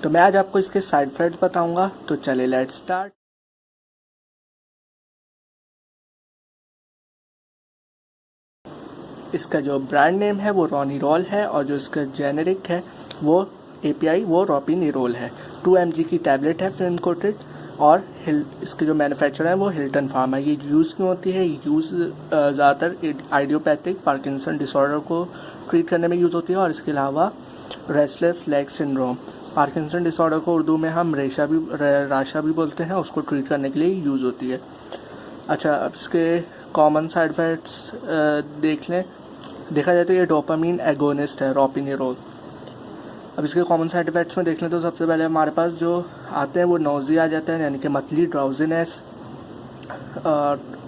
तो मैं आज आपको इसके साइड इफेक्ट्स बताऊंगा। तो चलिए लेट्स स्टार्ट। इसका जो ब्रांड नेम है वो रोनिरोल है और जो इसका जेनेरिक है वो एपीआई वो रोपिनिरोल है। 2 mg की टैबलेट है फिल्म कोटेड और इसके जो मैन्युफैक्चरर है वो हिल्टन फार्मा है। ये यूज़ क्यों होती है? यूज़ ज़्यादातर आइडियोपैथिक पार्किंसन डिसऑर्डर को ट्रीट करने में यूज़ होती है और इसके अलावा restless leg syndrome, Parkinson disorder को उर्दू में हम राशा भी बोलते हैं, उसको ट्रीट करने के लिए यूज़ होती है। अच्छा, अब इसके कॉमन साइड इफ़ेक्ट्स देखा जाए तो ये डोपामीन एगोनिस्ट है रोपिनिरोल। अब इसके कॉमन साइड इफ़ेक्ट्स में देख लें तो सबसे पहले हमारे पास जो आते हैं वो नोज़िया आ जाता है, यानी कि मतली, ड्राउजीनेस,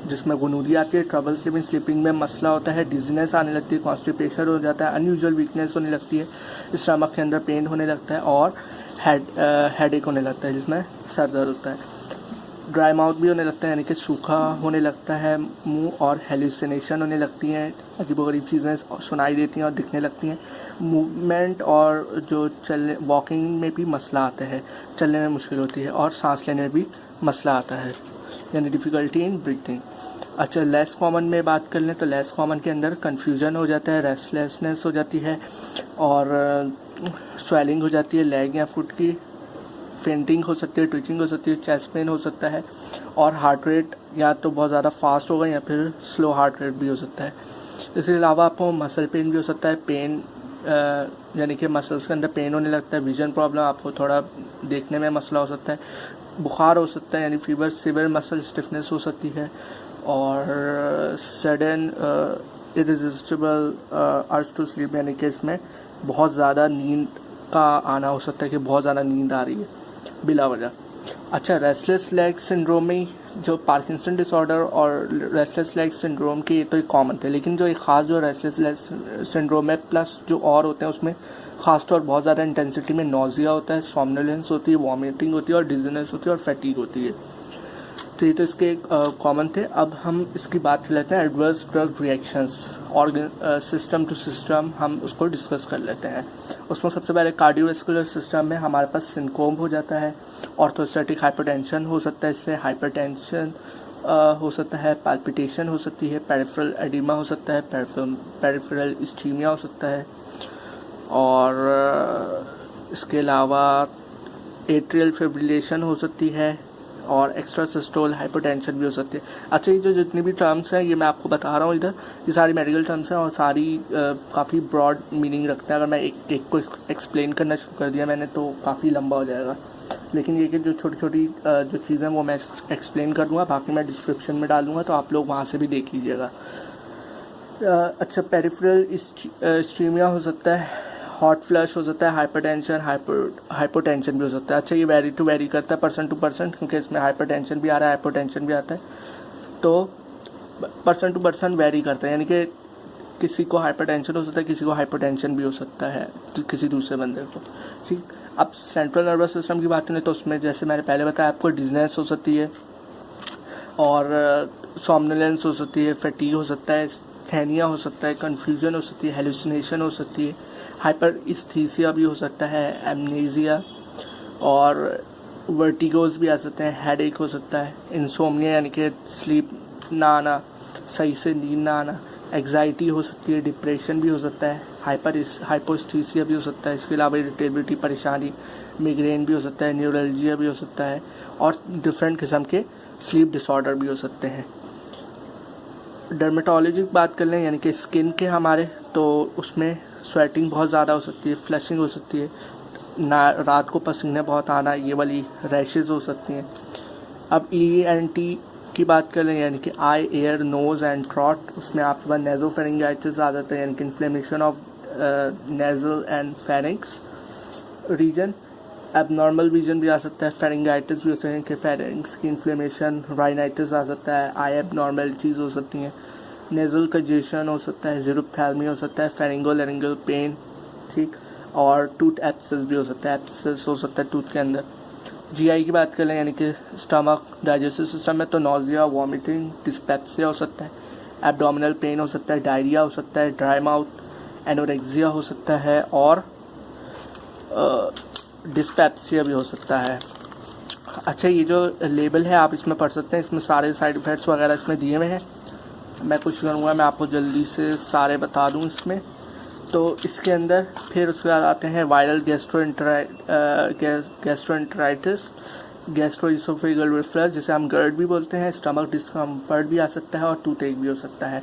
जिसमें गुनूदी आती है, ट्रबल स्लीपिंग में मसला होता है, डिजीनेस आने लगती है, कॉन्स्टिपेशन हो जाता है, अनयूजुअल वीकनेस होने लगती है, स्टमक के अंदर पेन होने लगता है और हेडेक होने लगता है जिसमें सर दर्द होता है। ड्राई माउथ भी होने लगता है, यानी कि सूखा होने लगता है मुंह, और हेलुसिनेशन होने लगती हैं, अजीबोगरीब चीज़ें सुनाई देती हैं और दिखने लगती हैं। मूवमेंट और जो वॉकिंग में भी मसला आता है, चलने में मुश्किल होती है और सांस लेने में भी मसला आता है, यानी डिफ़िकल्टी इन ब्रीथिंग। अच्छा, लेस कॉमन में बात कर लें तो लेस कॉमन के अंदर कन्फ्यूजन हो जाता है, रेस्टलेसनेस हो जाती है और स्वेलिंग हो जाती है लेग या फुट की, फेंटिंग हो सकती है, ट्विचिंग हो सकती है, चेस्ट पेन हो सकता है और हार्ट रेट या तो बहुत ज़्यादा फास्ट होगा या फिर स्लो हार्ट रेट भी हो सकता है। इसके अलावा आपको मसल पेन भी हो सकता है, पेन यानी कि मसल्स के अंदर पेन होने लगता है, विजन प्रॉब्लम, आपको थोड़ा देखने में मसला हो सकता है, बुखार हो सकता है यानी फीवर, सीवियर मसल स्टिफनेस हो सकती है और सडन इरिजिस्टिबल अर्ज टू स्लीप, यानी कि इसमें बहुत ज़्यादा नींद का आना हो सकता है कि बहुत ज़्यादा नींद आ रही है बिला वजह। अच्छा, रेस्टलेस लेग सिंड्रोम में जो पार्किंसन डिसऑर्डर और रेस्टलेस लेग सिंड्रोम के ये तो एक कॉमन थे, लेकिन जो एक ख़ास जो रेस्टलेस लेग सिंड्रोम है प्लस जो और होते हैं उसमें ख़ास तौर बहुत ज़्यादा इंटेंसिटी में नोज़िया होता है, सोमनोलेंस होती है, वॉमिटिंग होती है और डिजीनेस होती है और फैटीग होती है। तो ये तो इसके कॉमन थे। अब हम इसकी बात कर लेते हैं adverse drug reactions, organ system to system हम उसको डिस्कस कर लेते हैं। उसमें सबसे पहले कार्डियोवैस्कुलर सिस्टम में हमारे पास सिनकोम हो जाता है, ऑर्थोस्टैटिक हाइपरटेंशन हो सकता है, इससे हाइपरटेंशन हो सकता है, पैल्पिटेशन हो सकती है, पेरिफेरल एडिमा हो सकता है, पेरिफेरल इस्कीमिया हो सकता है और इसके अलावा एट्रियल फिब्रिलेशन हो सकती है और एक्स्ट्रा सिस्टोल हाइपरटेंशन भी हो सकती है। अच्छा, ये जो जितनी भी टर्म्स हैं ये मैं आपको बता रहा हूँ इधर, ये सारी मेडिकल टर्म्स हैं और सारी काफ़ी ब्रॉड मीनिंग रखते हैं। अगर मैं एक को एक्सप्लेन करना शुरू कर दिया मैंने तो काफ़ी लंबा हो जाएगा, लेकिन ये कि जो छोटी छोटी जो चीज़ें वो मैं एक्सप्लेन कर दूँगा, बाकी मैं डिस्क्रिप्शन में डालूँगा तो आप लोग वहाँ से भी देख लीजिएगा। अच्छा, पेरिफेरल इस्कीमिया हो सकता है, हॉट फ्लश हो सकता है, हाइपरटेंशन, हाइपोटेंशन भी हो सकता है। अच्छा, ये वेरी करता है पर्सन टू पर्सन, क्योंकि इसमें हाइपरटेंशन भी आ रहा है, हाइपोटेंशन भी आता है, तो पर्सन टू पर्सन वेरी करता है, यानी कि किसी को हाइपरटेंशन हो सकता है, किसी को हाइपोटेंशन भी हो सकता है किसी दूसरे बंदे को। ठीक, अब सेंट्रल नर्वस सिस्टम की बात करें तो उसमें जैसे मैंने पहले बताया आपको डिजीनेस हो सकती है और सोमनोलेंस हो सकती है, फैटीग हो सकता है, थैनिया हो सकता है, कन्फ्यूजन हो सकती है, हेलुसिनेशन हो सकती है, हाइपर इस्थीसिया भी हो सकता है, एमनेजिया और वर्टिगोज भी आ सकते हैं, हेडेक हो सकता है, इंसोम्निया यानी कि स्लीप ना आना, सही से नींद ना आना, एग्जाइटी हो सकती है, डिप्रेशन भी हो सकता है, हाइपोस्थीसिया भी हो सकता है, इसके अलावा इरिटेबिलिटी, परेशानी, मिग्रेन भी हो सकता है, न्यूरल्जिया भी हो सकता है और डिफरेंट किस्म के स्लीप डिसऑर्डर भी हो सकते हैं। डर्मेटोलॉजी की बात कर लें यानी कि स्किन के हमारे, तो उसमें स्वेटिंग बहुत ज़्यादा हो सकती है, फ्लशिंग हो सकती है, रात को पसीने बहुत आना, ये वाली रैशेज़ हो सकती हैं। अब ENT की बात कर लें यानी कि eye, ear, nose and throat, उसमें आपके पास नेज़ोफेरिंजाइटिस आ जाता है, यानी कि inflammation of nasal and pharynx region. Abnormal vision भी आ सकता है, फेरिंगाइटिस भी हो सकता है कि फेरिंक्स की इन्फ्लेमेशन, राइनाइटिस आ सकता है, आई एबनॉर्मेलिटीज़ हो सकती हैं, नेज़ल कंजेशन हो सकता है, ज़िरोप्थैल्मी हो सकता है, फेरिंगो-लैरिंगल पेन, ठीक, और टूथ एब्सेस भी हो सकता है, एब्सेस हो सकता है टूथ के अंदर। GI की बात करें यानी कि स्टमक, डाइजेस्टिव सिस्टम में, तो नोज़िया, वॉमिटिंग, डिस्पेप्सिया हो सकता है, एब्डोमिनल पेन हो सकता है, डायरिया हो सकता है, ड्राई माउथ, एनोरेक्सिया हो सकता है और डिस्पेप्सिया भी हो सकता है। अच्छा, ये जो लेबल है आप इसमें पढ़ सकते हैं, इसमें सारे साइड इफ़ेक्ट्स वगैरह इसमें दिए हुए हैं। मैं कुछ करूँगा, मैं आपको जल्दी से सारे बता दूँ इसमें। तो इसके अंदर फिर उसके बाद आते हैं वायरल गैस्ट्रोएंटेराइटिस, गैस्ट्रोइसोफेगल रिफ्लक्स जिसे हम GERD भी बोलते हैं, स्टमक डिस्कम्फर्ट भी आ सकता है और टूथ एक भी हो सकता है।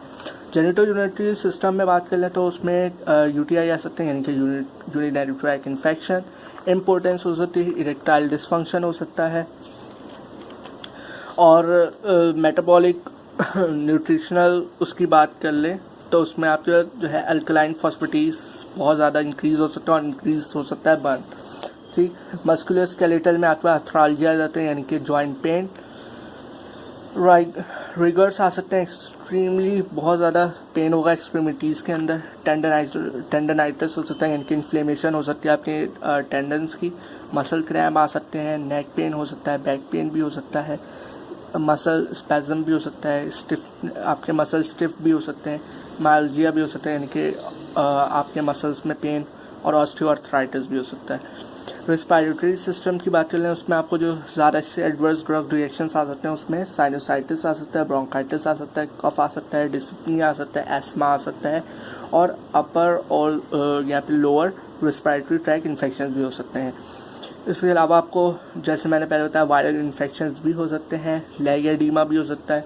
जेनिटो-यूरिनरी सिस्टम में बात कर लें तो उसमें UTI आ सकते हैं, यानी कि यूरिनरी ट्रैक्ट इन्फेक्शन, इम्पोर्टेंस हो सकती है, इरेक्टाइल डिस्फंक्शन हो सकता है, और मेटाबॉलिक न्यूट्रिशनल उसकी बात कर लें तो उसमें आपके जो है अल्कलाइन फॉस्फेटेज बहुत ज़्यादा इंक्रीज़ हो सकता है और इंक्रीज़ हो सकता है बर्न। ठीक, मस्कुलर स्केलेटल में आपका आर्थराल्जिया आ जाते हैं, यानी कि जॉइंट पेन, रिगर्स आ सकते हैं, एक्सट्रीमली बहुत ज़्यादा पेन होगा एक्सट्रीमिटीज़ के अंदर, टेंडनाइटिस हो सकता है, यानी कि इन्फ्लेमेशन हो सकती है आपके टेंडन्स की, मसल क्रैम्प आ सकते हैं, नेक पेन हो सकता है, बैक पेन भी हो सकता है, मसल स्पैज़म भी हो सकता है, आपके मसल स्टिफ भी हो सकते हैं, मायल्जिया भी हो सकता है, यानी कि आपके मसल्स में पेन, और ऑस्टियोआर्थराइटिस भी हो सकता है। रेस्पिरेटरी सिस्टम की बात करें उसमें आपको जो ज़्यादा इससे एडवर्स ड्रग रिएक्शंस आ सकते हैं, उसमें साइनोसाइटिस आ सकता है, ब्रोंकाइटिस आ सकता है, कफ आ सकता है, डिस्पनिया आ सकता है, एस्मा आ सकता है, और अपर और या फिर लोअर रेस्पिरेटरी ट्रैक इन्फेक्शन भी हो सकते हैं। इसके अलावा आपको जैसे मैंने पहले बताया वायरल इन्फेक्शंस भी हो सकते हैं, लेग एडीमा भी हो सकता है,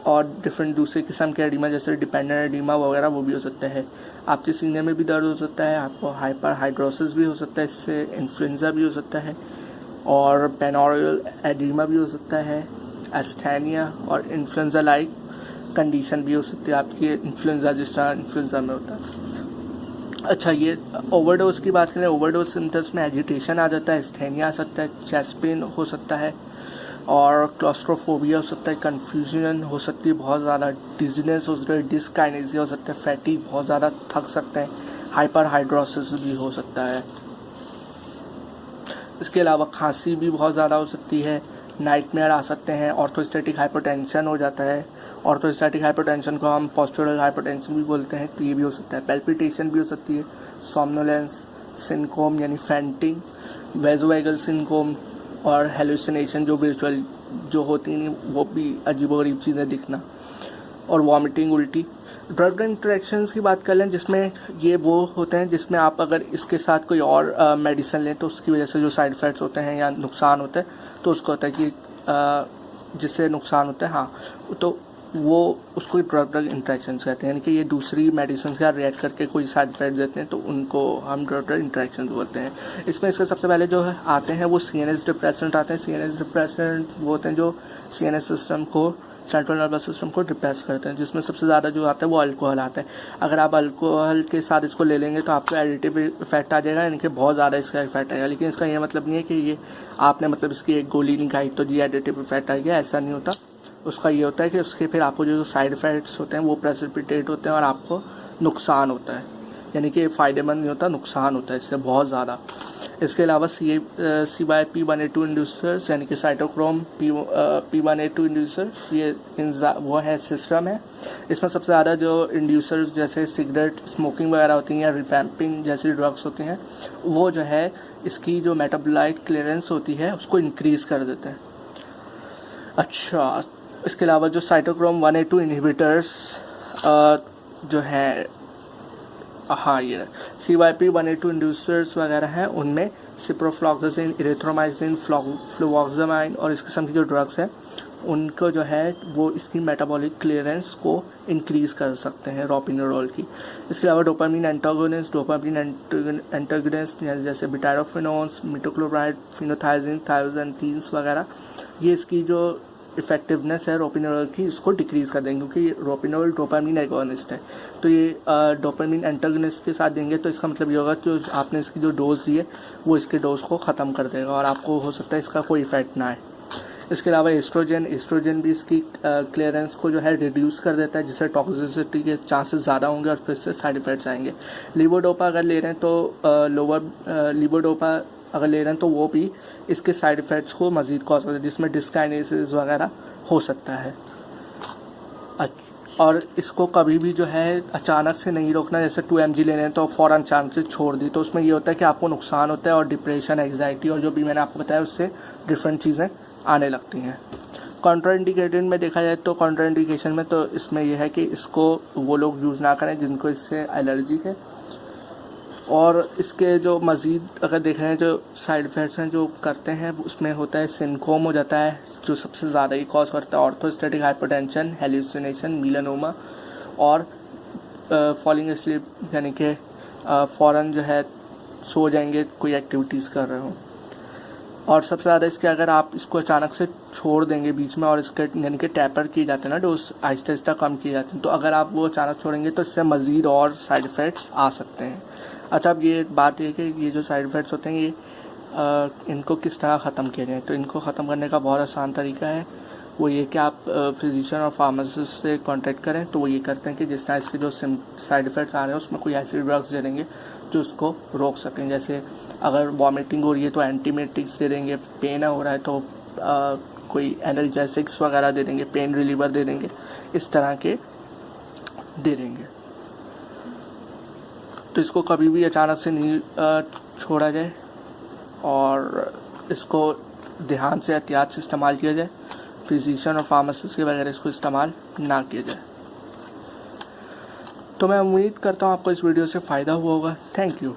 और डिफरेंट दूसरे किस्म के एडीमा जैसे डिपेंडेंट एडीमा वगैरह वो भी हो सकता है। आपके सीने में भी दर्द हो सकता है, आपको हाइपर हाइड्रोसिस भी हो सकता है, इससे इन्फ्लुएंजा भी हो सकता है, और पेनोरियल एडीमा भी हो सकता है, एस्थेनिया और इन्फ्लुएंजा लाइक कंडीशन भी हो सकती है आपकी, इन्फ्लुएंजा जिस तरह इन्फ्लुएंजा में होता है। अच्छा, ये ओवरडोज की बात करें, ओवरडोज सिम्टम्स में एजिटेशन आ जाता है, एस्थेनिया आ सकता है, चेस्ट पेन हो सकता है, और क्लॉस्ट्रोफोबिया हो सकता है, कन्फ्यूजन हो सकती है बहुत ज़्यादा, डिजीनेस हो सकता है, डिस्काइनेसिया हो सकता है, फैटीग बहुत ज़्यादा थक सकते हैं, हाइपर हाइड्रोसिस भी हो सकता है। इसके अलावा खांसी भी बहुत ज़्यादा हो सकती है, नाइटमेयर आ सकते हैं, ऑर्थोस्टैटिक हाइपरटेंशन हो जाता है, ऑर्थोस्टैटिक हाइपरटेंशन को हम पोस्चरल हाइपरटेंशन भी बोलते हैं, तो ये भी हो सकता है, पैल्पिटेशन भी हो सकती है, सोमनोलेंस, सिनकोम यानी फैंटिंग, वेजोवेगल सिनकोम, और हेलुसिनेशन जो विजुअल जो होती नहीं वो भी अजीबोगरीब चीज़ें दिखना, और वॉमिटिंग, उल्टी। ड्रग इंटरेक्शंस की बात कर लें जिसमें ये वो होते हैं जिसमें आप अगर इसके साथ कोई और मेडिसिन लें तो उसकी वजह से जो साइड इफ़ेक्ट्स होते हैं या नुकसान होता है तो उसको होता है कि जिससे नुकसान होता है, हाँ, तो वो उसको ड्रग इंटरेक्शंस कहते हैं, यानी कि ये दूसरी मेडिसिन के साथ रिएक्ट करके कोई साइड इफेक्ट देते हैं तो उनको हम ड्रग इंटरेक्शंस बोलते हैं। इसमें इसके सबसे पहले जो है आते हैं वो CNS डिप्रेसेंट आते हैं। CNS डिप्रेसेंट वो होते हैं जो CNS सिस्टम को, सेंट्रल नर्वस सिस्टम को डिप्रेस करते हैं, जिसमें सबसे ज़्यादा जो आता है वो अल्कोहल आता है। अगर आप अल्कोहल के साथ इसको ले लेंगे तो आपको एडिटिव इफेक्ट आ जाएगा, यानी कि बहुत ज़्यादा इसका इफेक्ट आएगा, लेकिन इसका ये मतलब नहीं है कि ये आपने मतलब इसकी एक गोली नहीं खाई तो ये एडिटिव इफेक्ट आ गया, ऐसा नहीं होता। उसका ये होता है कि उसके फिर आपको जो साइड इफ़ेक्ट्स होते हैं वो प्रेसिपिटेट होते हैं और आपको नुकसान होता है, यानी कि फ़ायदेमंद नहीं होता, नुकसान होता है इससे बहुत ज़्यादा। इसके अलावा CYP1A2 इंड्यूसर्स यानी कि साइटोक्रोम P1A2 इंड्यूसर्स, ये वो है सिस्टम है। इसमें सबसे ज़्यादा जो इंड्यूसर्स जैसे सिगरेट स्मोकिंग वगैरह होती हैं या रिवैम्पिंग जैसी ड्रग्स होती हैं वो जो है इसकी जो मेटाबोलाइट क्लियरेंस होती है उसको इंक्रीज़ कर देते हैं। अच्छा, इसके अलावा जो साइटोक्रोम 1A2 इनहिबिटर्स जो हैं, हाँ, ये CYP1A2 इंड्यूसर्स वगैरह हैं, उनमें सिप्रोफ्लॉक्सासिन, इरिथ्रोमाइसिन, फ्लुवोक्सामाइन और इस किस्म की जो ड्रग्स हैं उनको जो है वो इसकी मेटाबॉलिक क्लियरेंस को इंक्रीज़ कर सकते हैं, रोपिनोल की। इसके अलावा डोपामिन एंटागोनिस्ट जैसे बिटारोफिनोन्स, मिटोक्लोप्राइड, फिनोथाइजिन, थायोजेंथीन्स वगैरह, ये इसकी जो इफेक्टिवनेस है रोपिनोल की इसको डिक्रीज़ कर देंगे, क्योंकि रोपिनोल डोपामिन एगोनिस्ट है। तो ये डोपामिन एंटागोनिस्ट के साथ देंगे तो इसका मतलब ये होगा कि आपने इसकी जो डोज दी है वो इसके डोज को ख़त्म कर देगा और आपको हो सकता है इसका कोई इफेक्ट ना आए। इसके अलावा एस्ट्रोजन भी इसकी क्लियरेंस को जो है रिड्यूस कर देता है, जिससे टॉक्सिसिटी के चांसेस ज़्यादा होंगे और फिर से साइड इफ़ेक्ट्स आएंगे। लिवोडोपा अगर ले रहे हैं तो लिवोडोपा अगर ले रहे हैं तो वो भी इसके साइड इफ़ेक्ट्स को मज़ीद कॉज करता है, जिसमें डिस्काइनेसिस वगैरह हो सकता है। और इसको कभी भी जो है अचानक से नहीं रोकना। जैसे 2 mg लेने हैं तो फ़ौरन अचानक से छोड़ दी, तो उसमें ये होता है कि आपको नुकसान होता है और डिप्रेशन, एग्जाइटी और जो भी मैंने आपको बताया उससे डिफरेंट चीज़ें आने लगती हैं। कॉन्ट्राइंडिकेटेड में देखा जाए तो कॉन्ट्राइंडिकेशन में तो इसमें यह है कि इसको वो लोग यूज़ ना करें जिनको इससे एलर्जी है। और इसके जो मज़ीद अगर देखें हैं जो साइड इफ़ेक्ट्स हैं जो करते हैं उसमें होता है सिनकोम हो जाता है जो सबसे ज़्यादा ही कॉज करता है, ऑर्थोस्टैटिक हाइपरटेंशन, हेलुसिनेशन, मीलानोमा और फॉलिंग अस्लीप, यानी कि फ़ौरन जो है सो जाएंगे कोई एक्टिविटीज़ कर रहे हो। और सबसे ज़्यादा इसके अगर आप इसको अचानक से छोड़ देंगे बीच में और इसके यानी कि टैपर किए जाते हैं ना डोज, आहिस्ता आहिस्ता कम किए जाते हैं, तो अगर आप वो अचानक छोड़ेंगे तो इससे मज़ीद और साइड इफ़ेक्ट्स आ सकते हैं। अच्छा, अब ये बात है कि ये जो साइड इफ़ेक्ट्स होते हैं ये इनको किस तरह ख़त्म किया जाए। तो इनको ख़त्म करने का बहुत आसान तरीका है, वो ये कि आप फिजिशियन और फार्मासिस्ट से कांटेक्ट करें। तो वो ये करते हैं कि जिस तरह इसके जो साइड इफ़ेक्ट्स आ रहे हैं उसमें कोई ऐसे ड्रग्स दे देंगे जो उसको रोक सकें। जैसे अगर वॉमिटिंग हो रही है तो एंटीमेटिक्स दे देंगे, पेन हो रहा है तो कोई एनाल्जेसिक्स वगैरह दे देंगे, पेन रिलीवर दे देंगे, इस तरह के दे देंगे। तो इसको कभी भी अचानक से नहीं छोड़ा जाए और इसको ध्यान से, एहतियात से इस्तेमाल किया जाए। फिजिशियन और फार्मासिस्ट के वगैरह इसको इस्तेमाल ना किया जाए। तो मैं उम्मीद करता हूँ आपको इस वीडियो से फ़ायदा हुआ होगा। Thank you.